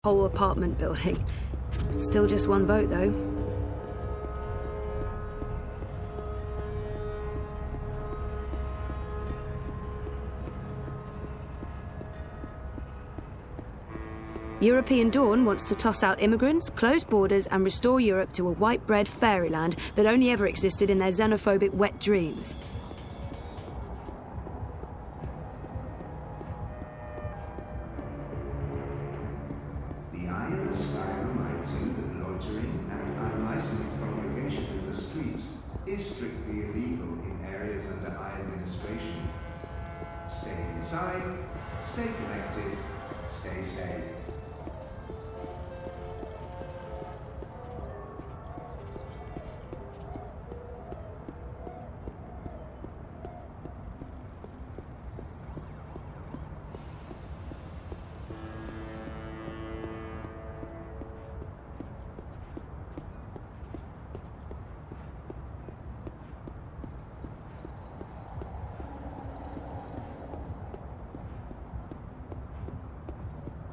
whole apartment building. Still just one vote, though. European Dawn wants to toss out immigrants, close borders, and restore Europe to a white-bread fairyland that only ever existed in their xenophobic wet dreams. The eye in the sky reminds you that loitering and unlicensed congregation in the streets is strictly illegal in areas under eye administration. Stay inside, stay connected, stay safe.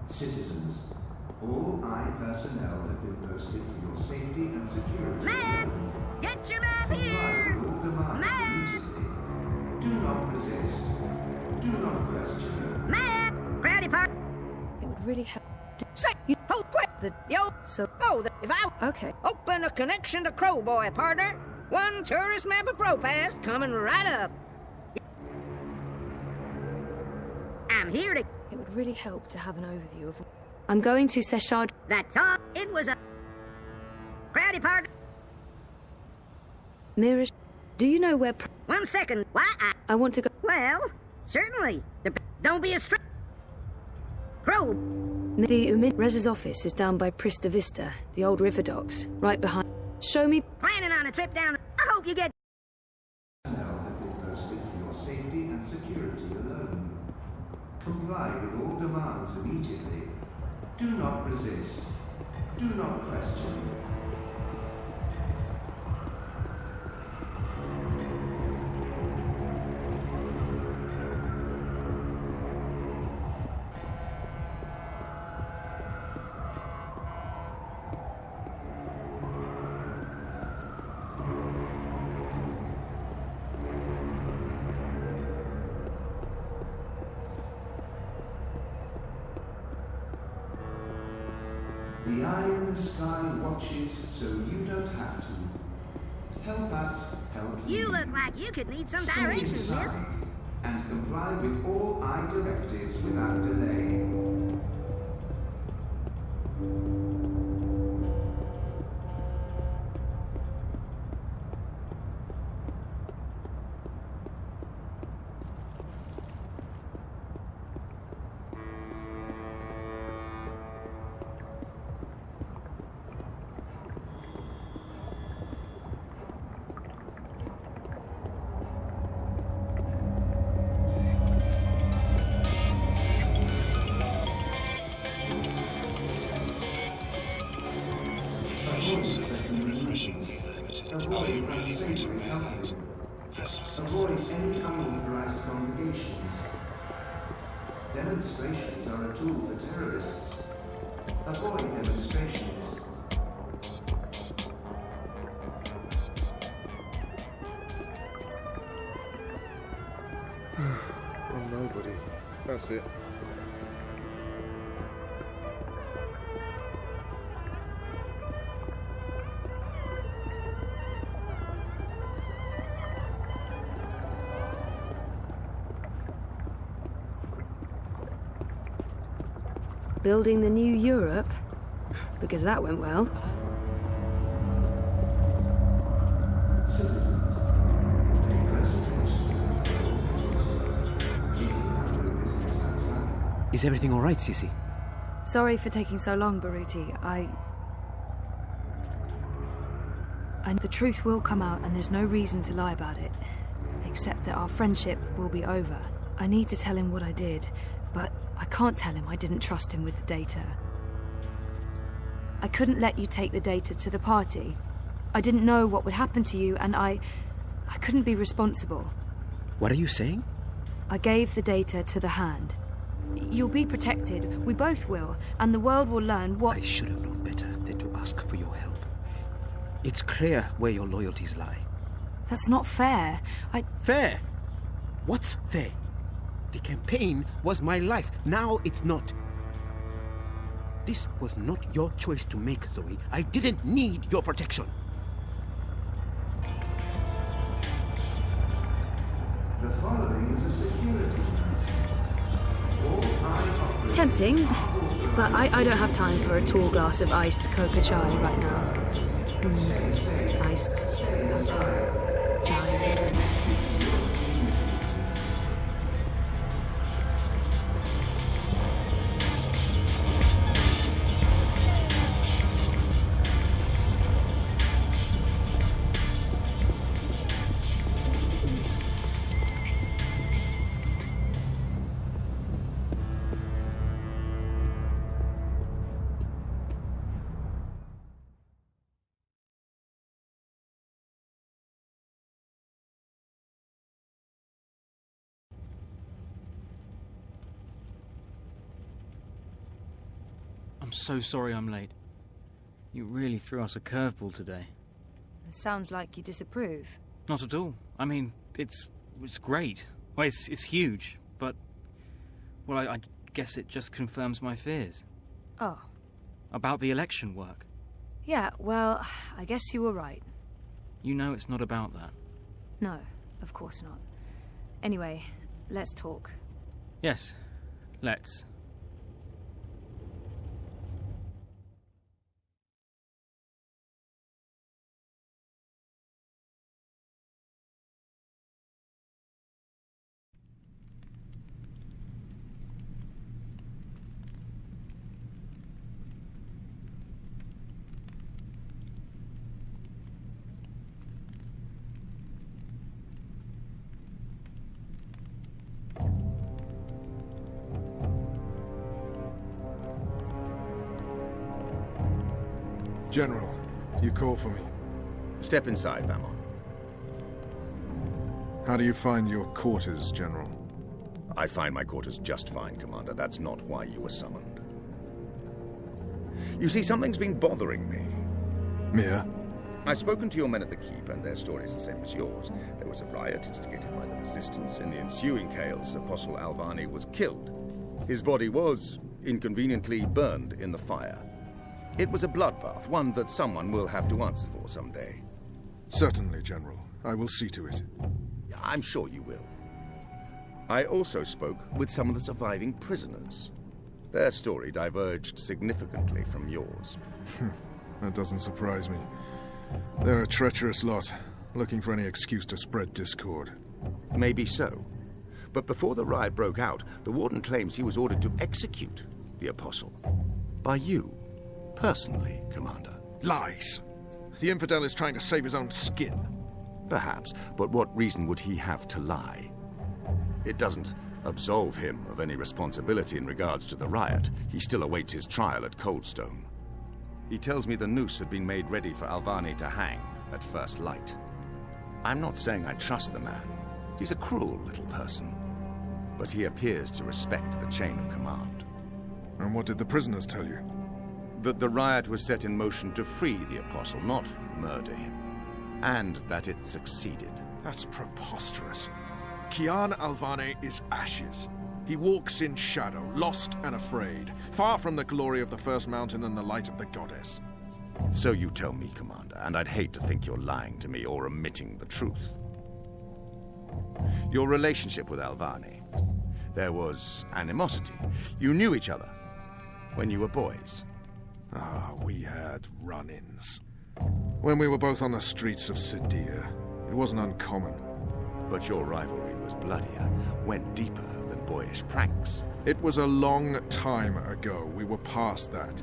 Citizens, all eye personnel have been posted for your safety and security. Ma'am! Get your map here! Comply with all demands immediately. Do not resist. Do not question. Ma'am! Crowdy part! It would really help. Say, you hold quick! If I Okay. open a connection to Crowboy, partner, one tourist map of ProPass coming right up. I'm here to... It would really help to have an overview of... I'm going to Seshard... That's all. It was a... Crowdy partner. Mirish, do you know where... 1 second. Why, I want to go... Well, certainly. Don't be a Crow. The Rez's office is down by Prista Vista, the old river docks, right behind... Show me... Planning on a trip down... I hope you get... Personnel have been posted for your safety and security alone. Comply with all demands immediately. Do not resist. Do not question. The eye in the sky watches so you don't have to. Help us help you. You look like you could need some Stay directions, miss. inside and comply with all eye directives without delay. Are you really going to wear that? Avoid any unauthorized congregations. Demonstrations are a tool for terrorists. Avoid demonstrations. I'm nobody. That's it. Building the new Europe? Because that went well. Citizens, pay close attention to the federal message. If you have no business outside. Is everything all right, Sissy? Sorry for taking so long, Baruti. And the truth will come out, and there's no reason to lie about it. Except that our friendship will be over. I need to tell him what I did, but I can't tell him I didn't trust him with the data. I couldn't let you take the data to the party. I didn't know what would happen to you, and I couldn't be responsible. What are you saying? I gave the data to the Hand. You'll be protected. We both will. And the world will learn what... I should have known better than to ask for your help. It's clear where your loyalties lie. That's not fair. Fair? What's fair? The campaign was my life. Now it's not. This was not your choice to make, Zoe. I didn't need your protection. The following is a security announcement. All high Tempting, but I don't have time for a tall glass of iced Coca Chai right now. Iced Coca Chai. I'm so sorry I'm late. You really threw us a curveball today. Sounds like you disapprove. Not at all. I mean, it's great. Well, it's huge, but... Well, I guess it just confirms my fears. Oh. About the election work. Yeah, well, I guess you were right. You know it's not about that. No, of course not. Anyway, let's talk. Yes, let's. General, you call for me. Step inside, Vamon. How do you find your quarters, General? I find my quarters just fine, Commander. That's not why you were summoned. You see, something's been bothering me. Mia? I've spoken to your men at the Keep, and their story's the same as yours. There was a riot instigated by the Resistance. In the ensuing chaos, Apostle Alvani was killed. His body was, inconveniently, burned in the fire. It was a bloodbath, one that someone will have to answer for someday. Certainly, General. I will see to it. I'm sure you will. I also spoke with some of the surviving prisoners. Their story diverged significantly from yours. That doesn't surprise me. They're a treacherous lot, looking for any excuse to spread discord. Maybe so. But before the riot broke out, the Warden claims he was ordered to execute the Apostle. By you. Personally, Commander. Lies! The infidel is trying to save his own skin. Perhaps, but what reason would he have to lie? It doesn't absolve him of any responsibility in regards to the riot. He still awaits his trial at Coldstone. He tells me the noose had been made ready for Alvani to hang at first light. I'm not saying I trust the man. He's a cruel little person. But he appears to respect the chain of command. And what did the prisoners tell you? That the riot was set in motion to free the Apostle, not murder him. And that it succeeded. That's preposterous. Kian Alvane is ashes. He walks in shadow, lost and afraid, far from the glory of the First Mountain and the light of the Goddess. So you tell me, Commander, and I'd hate to think you're lying to me or omitting the truth. Your relationship with Alvani. There was animosity. You knew each other when you were boys. We had run-ins. When we were both on the streets of Sidir, it wasn't uncommon. But your rivalry was bloodier, went deeper than boyish pranks. It was a long time ago. We were past that.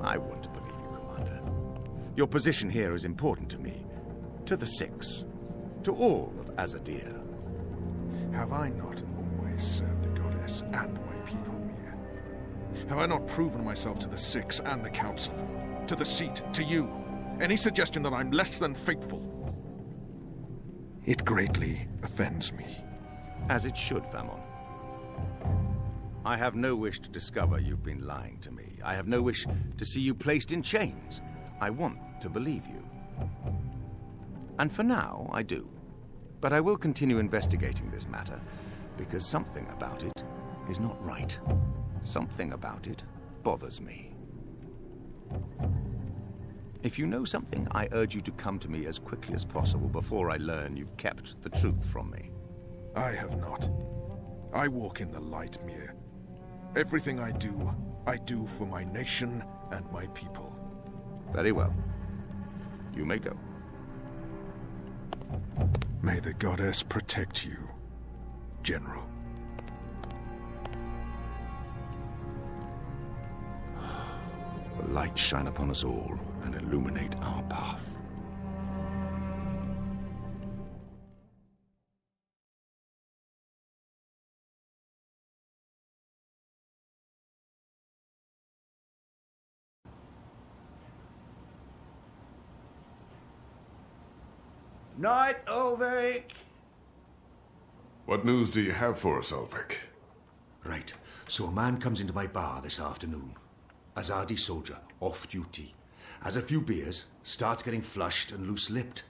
I want to believe you, Commander. Your position here is important to me, to the Six, to all of Azadir. Have I not always served the Goddess and my people, Mia? Have I not proven myself to the Six and the Council? To the Seat, to you? Any suggestion that I'm less than faithful? It greatly offends me. As it should, Vamon. I have no wish to discover you've been lying to me. I have no wish to see you placed in chains. I want to believe you. And for now, I do. But I will continue investigating this matter, because something about it is not right. Something about it bothers me. If you know something, I urge you to come to me as quickly as possible before I learn you've kept the truth from me. I have not. I walk in the light, Mir. Everything I do for my nation and my people. Very well. You may go. May the goddess protect you, General. The light shine upon us all and illuminate our path. Night, Ulrich! What news do you have for us, Ulrich? Right, so a man comes into my bar this afternoon. Azadi soldier, off duty. Has a few beers, starts getting flushed and loose-lipped.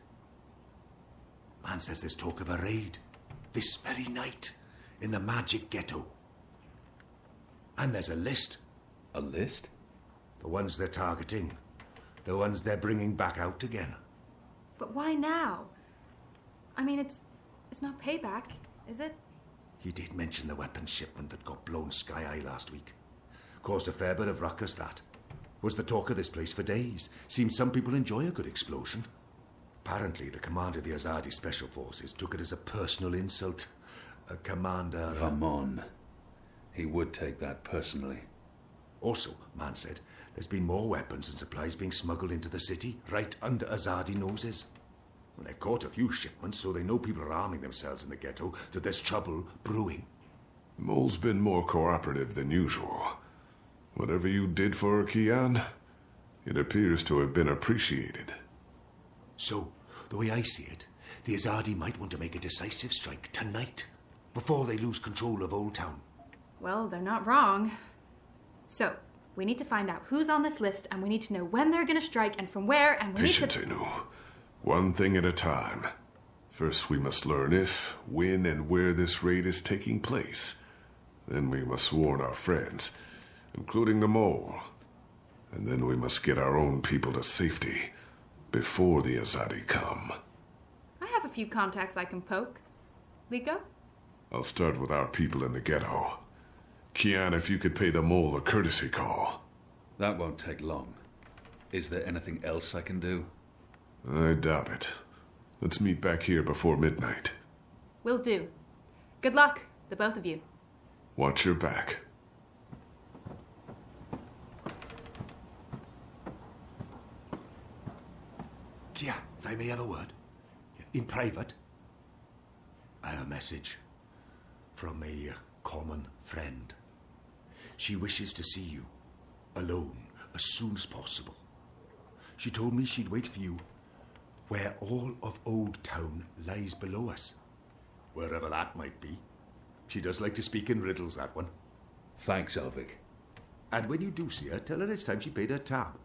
Man says there's talk of a raid. This very night, in the magic ghetto. And there's a list. A list? The ones they're targeting. The ones they're bringing back out again. But why now? I mean, it's not payback, is it? He did mention the weapons shipment that got blown sky-high last week. Caused a fair bit of ruckus, that. Was the talk of this place for days. Seems some people enjoy a good explosion. Apparently, the commander of the Azadi Special Forces took it as a personal insult. A commander... Come on. He would take that personally. Also, man said, there's been more weapons and supplies being smuggled into the city, right under Azadi noses. Well, they've caught a few shipments, so they know people are arming themselves in the ghetto, that there's trouble brewing. The mole's been more cooperative than usual. Whatever you did for her, Kian, it appears to have been appreciated. So, the way I see it, the Azadi might want to make a decisive strike tonight, before they lose control of Old Town. Well, they're not wrong. So, we need to find out who's on this list, and we need to know when they're gonna strike and from where, and we Patience, need to... Inu. One thing at a time. First we must learn if, when, and where this raid is taking place. Then we must warn our friends, including the mole. And then we must get our own people to safety before the Azadi come. I have a few contacts I can poke. Liko? I'll start with our people in the ghetto. Kian, if you could pay the mole a courtesy call. That won't take long. Is there anything else I can do? I doubt it. Let's meet back here before midnight. Will do. Good luck, the both of you. Watch your back. Kian, if I may have a word. In private. I have a message from a common friend. She wishes to see you, alone, as soon as possible. She told me she'd wait for you where all of Old Town lies below us. Wherever that might be. She does like to speak in riddles, that one. Thanks, Elvik. And when you do see her, tell her it's time she paid her tab.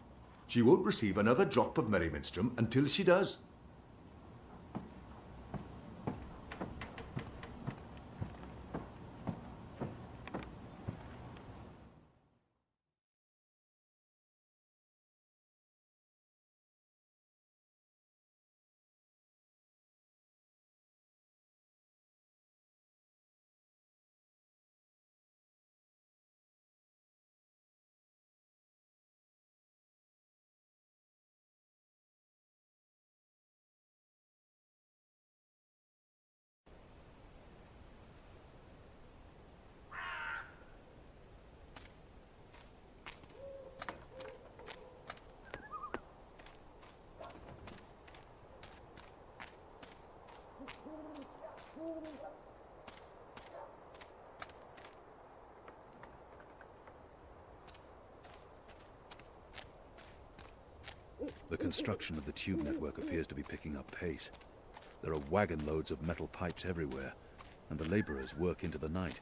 She won't receive another drop of Merryminstrom until she does. The construction of the tube network appears to be picking up pace. There are wagon loads of metal pipes everywhere, and the laborers work into the night.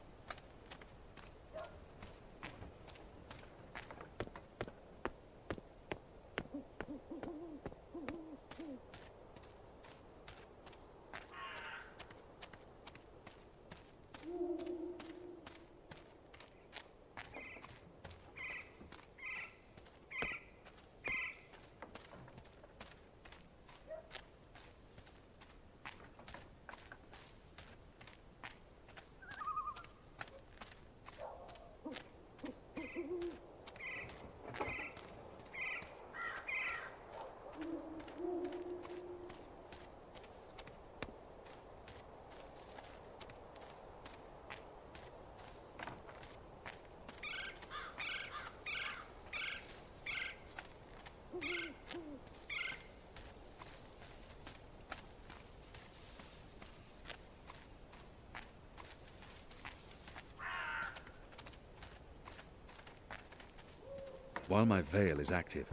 While my veil is active,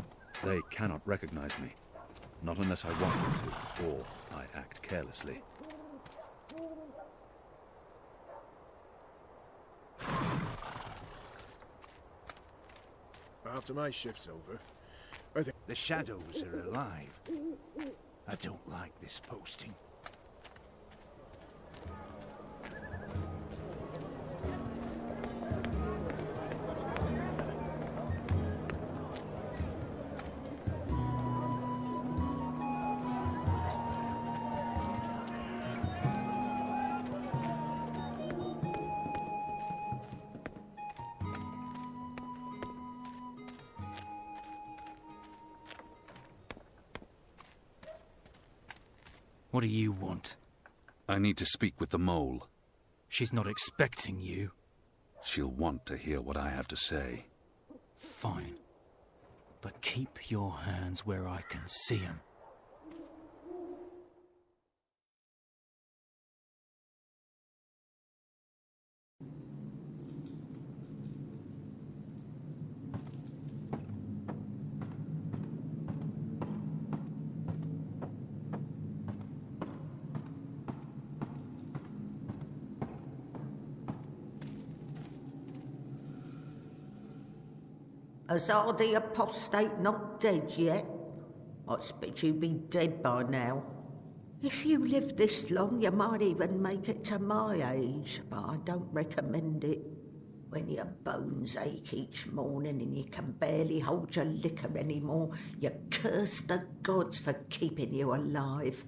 they cannot recognize me. Not unless I want them to, or I act carelessly. After my shift's over, I think the shadows are alive. I don't like this posting. What do you want? I need to speak with the mole. She's not expecting you. She'll want to hear what I have to say. Fine. But keep your hands where I can see 'em. Azadi apostate not dead yet? I expect you'd be dead by now. If you live this long, you might even make it to my age, but I don't recommend it. When your bones ache each morning and you can barely hold your liquor anymore, you curse the gods for keeping you alive.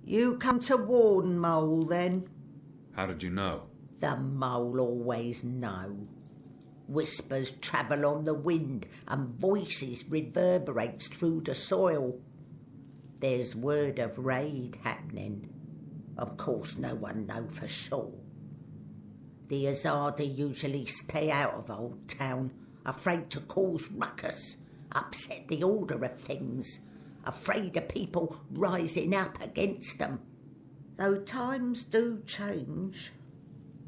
You come to warn Mole, then? How did you know? The Mole always know. Whispers travel on the wind and voices reverberates through the soil. There's word of raid happening. Of course no one know for sure. The Azadi usually stay out of Old Town, afraid to cause ruckus, upset the order of things, afraid of people rising up against them. Though times do change.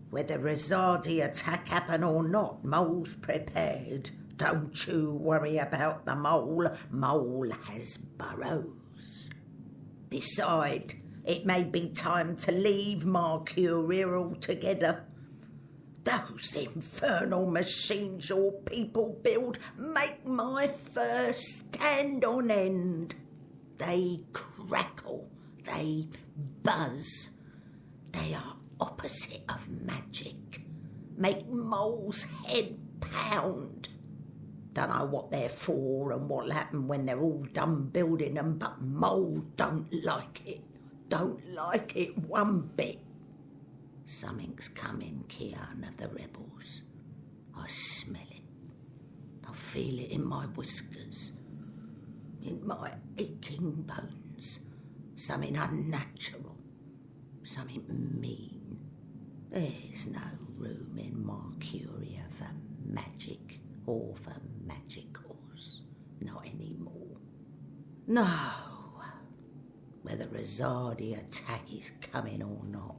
Whether Azadi attack happen or not, Mole's prepared. Don't you worry about the Mole. Mole has burrows. Besides, it may be time to leave Mercuria altogether. Those infernal machines your people build make my fur stand on end. They crackle, they buzz. They are opposite of magic. Make Mole's head pound. Don't know what they're for and what'll happen when they're all done building them, but Mole don't like it. Don't like it one bit. Something's coming, Kian of the rebels. I smell it. I feel it in my whiskers, in my aching bones. Something unnatural, something mean. There's no room in Mercuria for magic or for magicals. Not anymore. No. Whether Azadi attack is coming or not,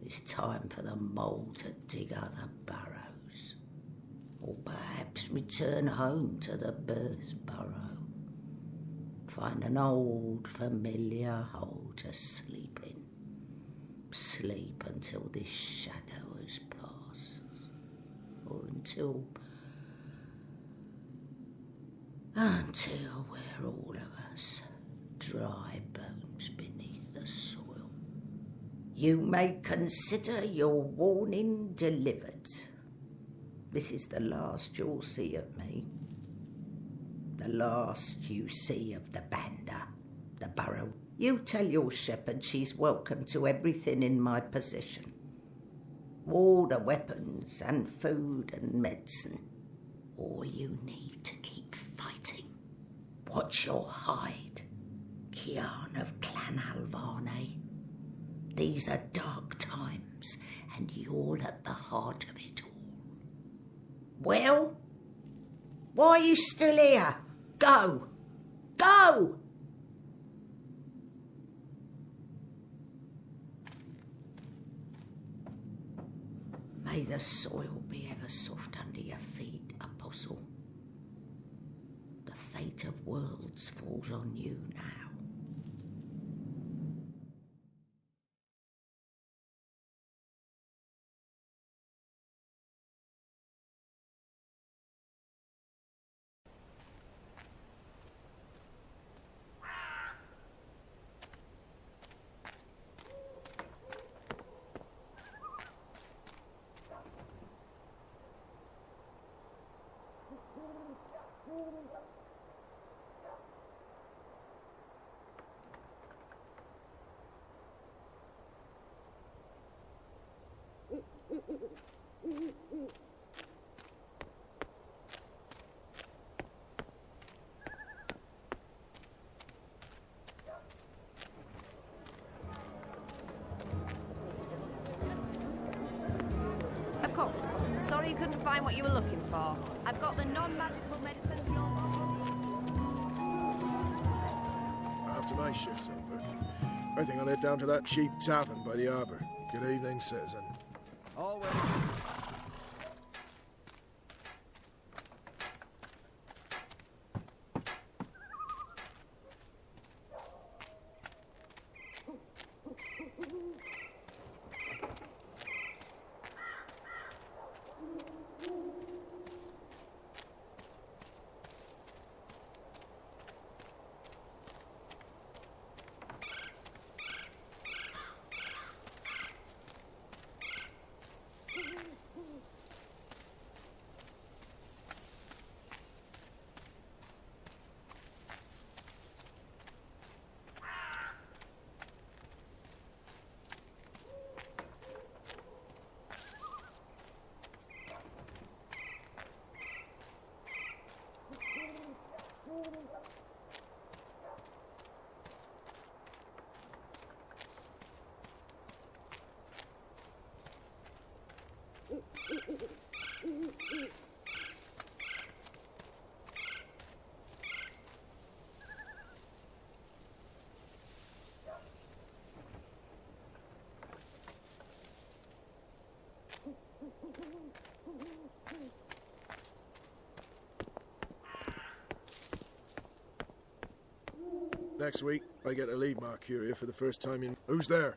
it's time for the Mole to dig other burrows. Or perhaps return home to the birth burrow. Find an old familiar hole to sleep in. Sleep until this shadow has passed. Or until we're all of us dry bones beneath the soil. You may consider your warning delivered. This is the last you'll see of me. The last you see of the Banda, the burrow. You tell your shepherd she's welcome to everything in my possession. All the weapons and food and medicine. All you need to keep fighting. Watch your hide, Kian of Clan Alvane. These are dark times, and you're at the heart of it all. Well, why are you still here? Go! Go! May the soil be ever soft under your feet, Apostle. fate of worlds falls on you now. Of course it's possible. Sorry you couldn't find what you were looking for. I've got the non-magical medicines you're After my shift's over, I think I'll head down to that cheap tavern by the harbour. Good evening, citizen. Always. Next week, I get to leave Marcuria for the first time in... Who's there?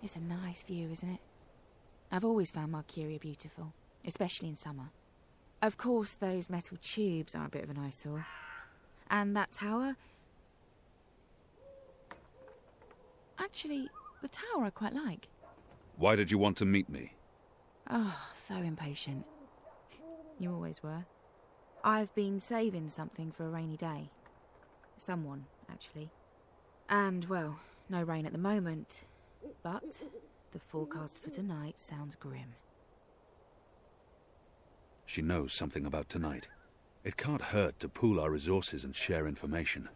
It's a nice view, isn't it? I've always found Marcuria beautiful, especially in summer. Of course, those metal tubes are a bit of an eyesore. And that tower... Actually, the tower I quite like. Why did you want to meet me? Oh, so impatient. You always were. I've been saving something for a rainy day. Someone, actually. And, well, no rain at the moment. But the forecast for tonight sounds grim. She knows something about tonight. It can't hurt to pool our resources and share information.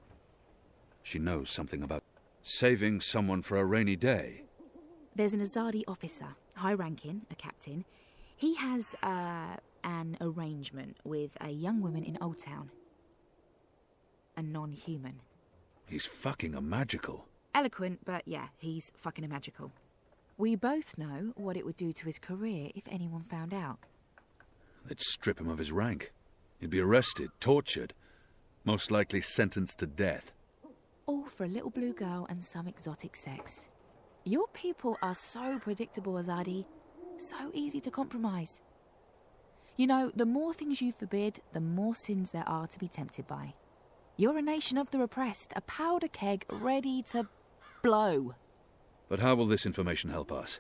She knows something about saving someone for a rainy day. There's an Azadi officer, high-ranking, a captain. He has, an arrangement with a young woman in Old Town. A non-human. He's fucking a magical. Eloquent, but yeah, he's fucking a magical. We both know what it would do to his career if anyone found out. They'd strip him of his rank. He'd be arrested, tortured, most likely sentenced to death. All for a little blue girl and some exotic sex. Your people are so predictable, Azadi. So easy to compromise. You know, the more things you forbid, the more sins there are to be tempted by. You're a nation of the repressed, a powder keg ready to blow. But how will this information help us?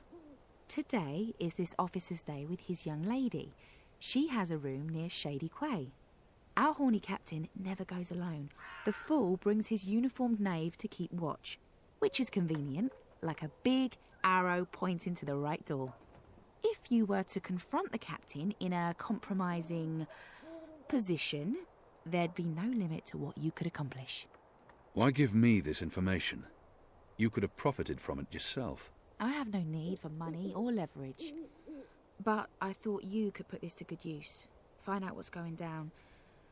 Today is this officer's day with his young lady. She has a room near Shady Quay. Our horny captain never goes alone. The fool brings his uniformed knave to keep watch, which is convenient, like a big arrow pointing to the right door. If if you were to confront the captain in a compromising position, there'd be no limit to what you could accomplish. Why give me this information? You could have profited from it yourself. I have no need for money or leverage. But I thought you could put this to good use. Find out what's going down.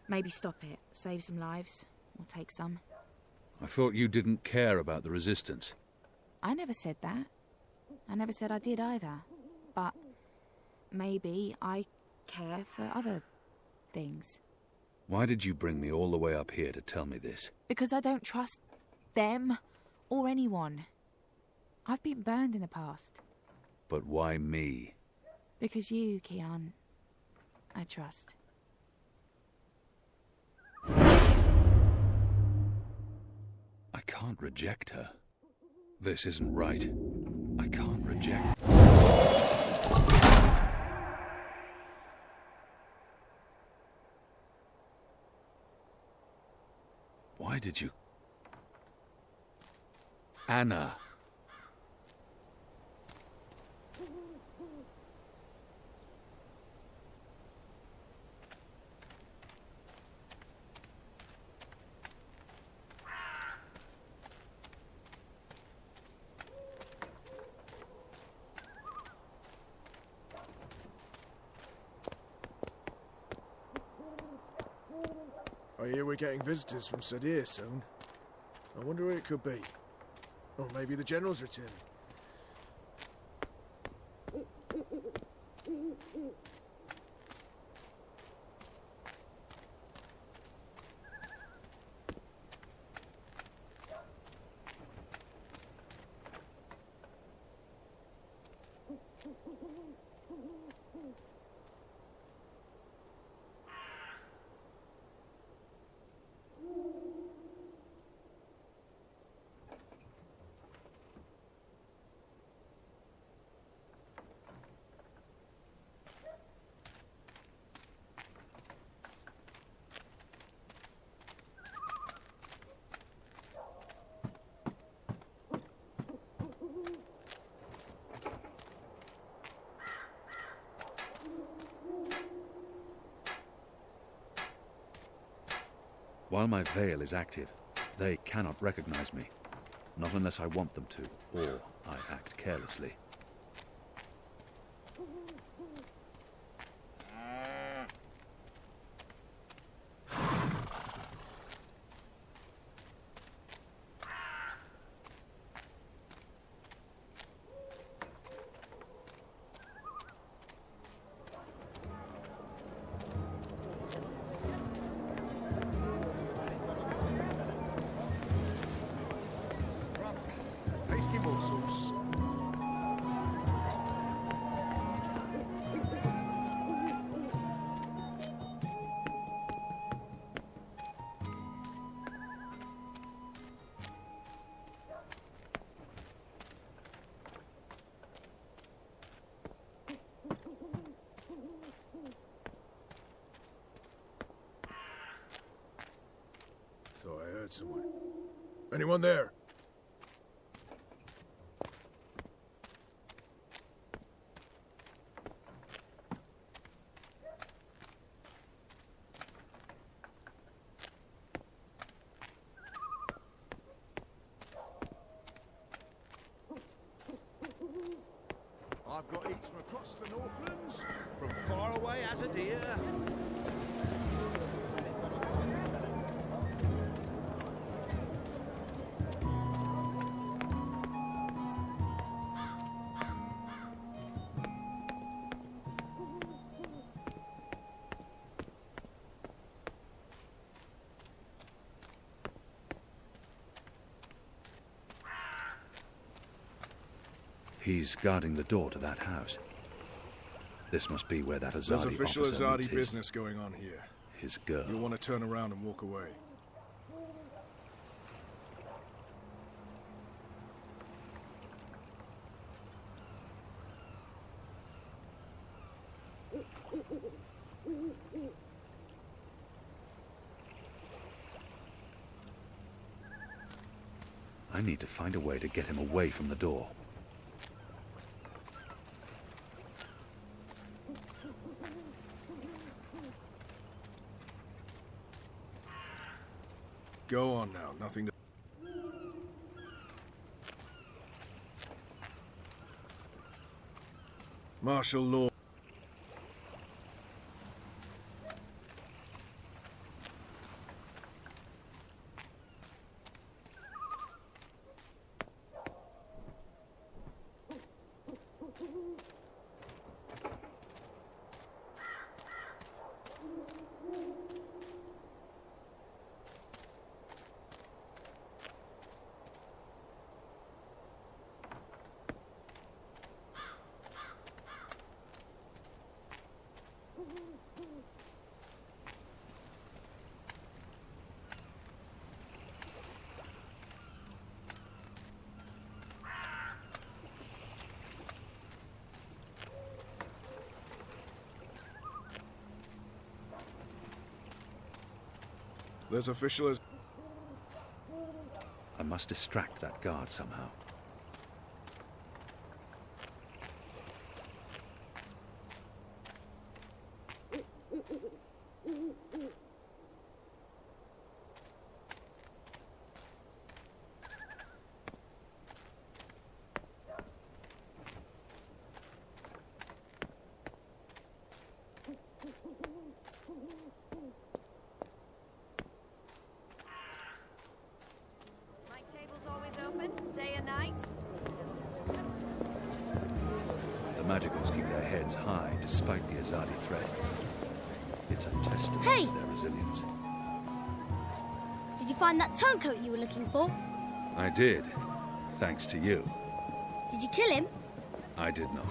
Maybe stop it, save some lives, or take some. I thought you didn't care about the resistance. I never said that. I never said I did either. But maybe I care for other things. Why did you bring me all the way up here to tell me this? Because I don't trust them or anyone. I've been burned in the past. But why me? Because you, Keon, I trust. I can't reject her. This isn't right. I can't reject... Why did you... Anna. I hear we're getting visitors from Sadir soon. I wonder who it could be. Or maybe the General's returning. While my veil is active, they cannot recognize me. Not unless I want them to, or I act carelessly. Thought I heard someone. Anyone there? I've got eats from across the Northlands, from far away as a deer. He's guarding the door to that house. This must be where that Azadi There's official officer Azadi meets business going on here. His girl. You'll want to turn around and walk away. I need to find a way to get him away from the door. Go on now, nothing to... Martial law. This official is... I must distract that guard somehow. Day and night? The Magicals keep their heads high despite the Azadi threat. It's a testament Hey! to their resilience. Did you find that turncoat you were looking for? I did, thanks to you. Did you kill him? I did not.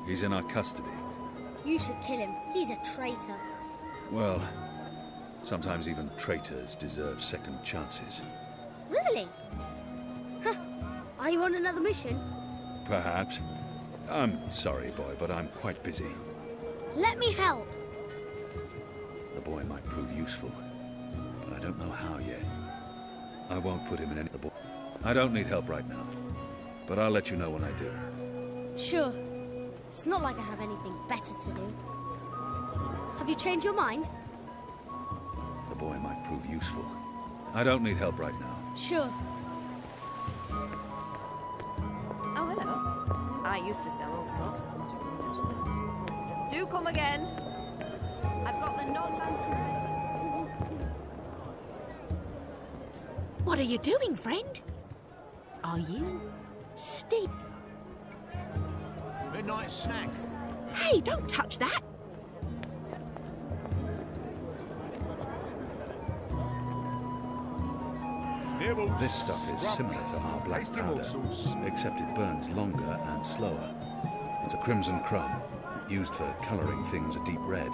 He's in our custody. You should kill him. He's a traitor. Well, sometimes even traitors deserve second chances. Really? Huh. Are you on another mission? Perhaps. I'm sorry, boy, but I'm quite busy. Let me help. The boy might prove useful, but I don't know how yet. I won't put him in any... I don't need help right now, but I'll let you know when I do. Sure. It's not like I have anything better to do. Have you changed your mind? The boy might prove useful. I don't need help right now. Sure. Oh, hello. I used to sell all sorts of magical merchandise. Do come again. I've got the non-magic. What are you doing, friend? Are you Steve? Midnight snack. Hey, don't touch that! This stuff is similar to our black powder, except it burns longer and slower. It's a crimson crumb, used for colouring things a deep red.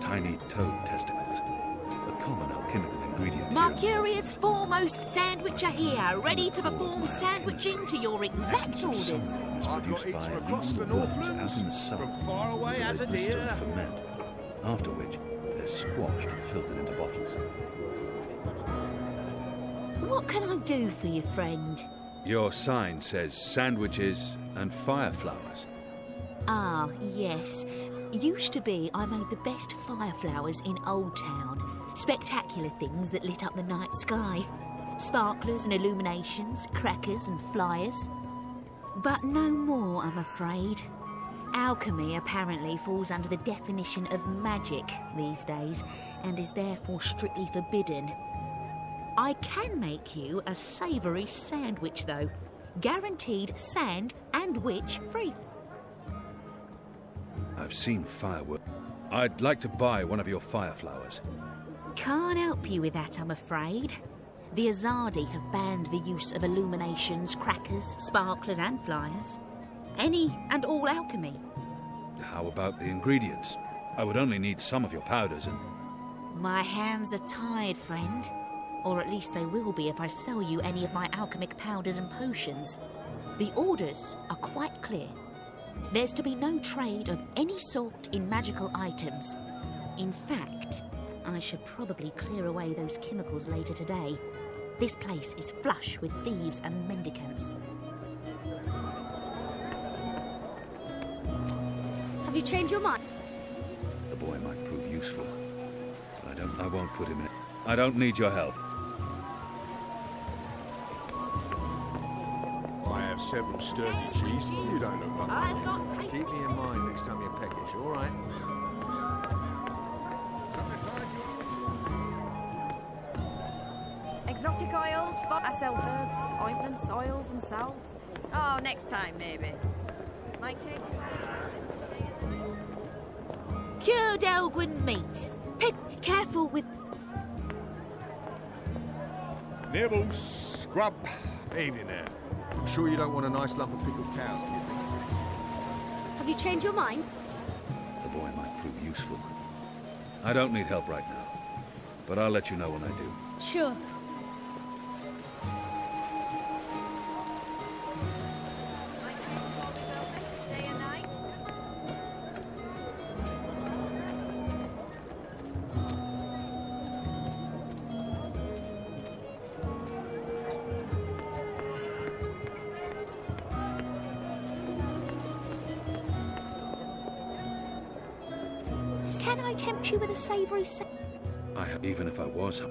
Tiny toad testicles, a common alchemical ingredient. Mercurius foremost sandwicher here, ready to perform sandwiching to your exact orders. Is produced by across the worms out Northlands, in the sun from far away until as they a blister deer. and ferment, after which they're squashed and filtered into bottles. What can I do for you, friend? Your sign says sandwiches and fireflowers. Ah, yes. Used to be I made the best fireflowers in Old Town. Spectacular things that lit up the night sky. Sparklers and illuminations, crackers and flyers. But no more, I'm afraid. Alchemy apparently falls under the definition of magic these days, and is therefore strictly forbidden. I can make you a savoury sandwich, though. Guaranteed sand and witch free. I've seen fireworks. I'd like to buy one of your fireflowers. Can't help you with that, I'm afraid. The Azadi have banned the use of illuminations, crackers, sparklers and flyers. Any and all alchemy. How about the ingredients? I would only need some of your powders and... My hands are tied, friend. Or at least they will be if I sell you any of my alchemic powders and potions. The orders are quite clear. There's to be no trade of any sort in magical items. In fact, I should probably clear away those chemicals later today. This place is flush with thieves and mendicants. Have you changed your mind? The boy might prove useful. But I won't put him in... I don't need your help. have several sturdy cheese. You don't look like I've got taste. Keep me in mind next time you're peckish, all right? Exotic oils. I sell herbs, ointments, oils, and salves. Oh, next time, maybe. Might take... Cured Elgin meat. Careful with... Nibbles, scrub. Evening there. I'm sure you don't want a nice lump of pickled cows, do you think? Have you changed your mind? The boy might prove useful. I don't need help right now, but I'll let you know when I do. Sure. Day and night. Can I tempt you with a savoury... Even if I was,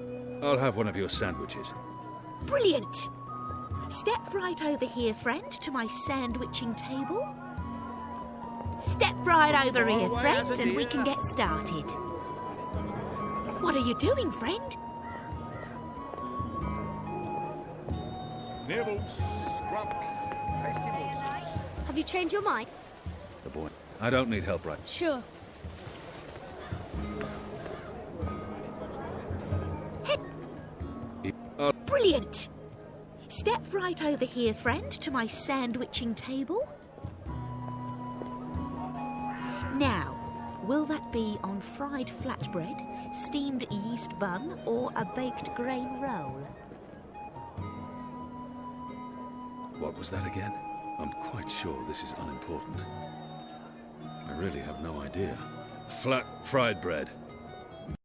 I'll have one of your sandwiches. Brilliant! Step right over here, friend, to my sandwiching table. Step right over here, friend, and we can get started. What are you doing, friend? Nibbles, scrub. Have you changed your mind? The boy. I don't need help right. Sure. Brilliant! Step right over here, friend, to my sandwiching table. Now, will that be on fried flatbread, steamed yeast bun, or a baked grain roll? What was that again? I'm quite sure this is unimportant. I really have no idea. Flat fried bread.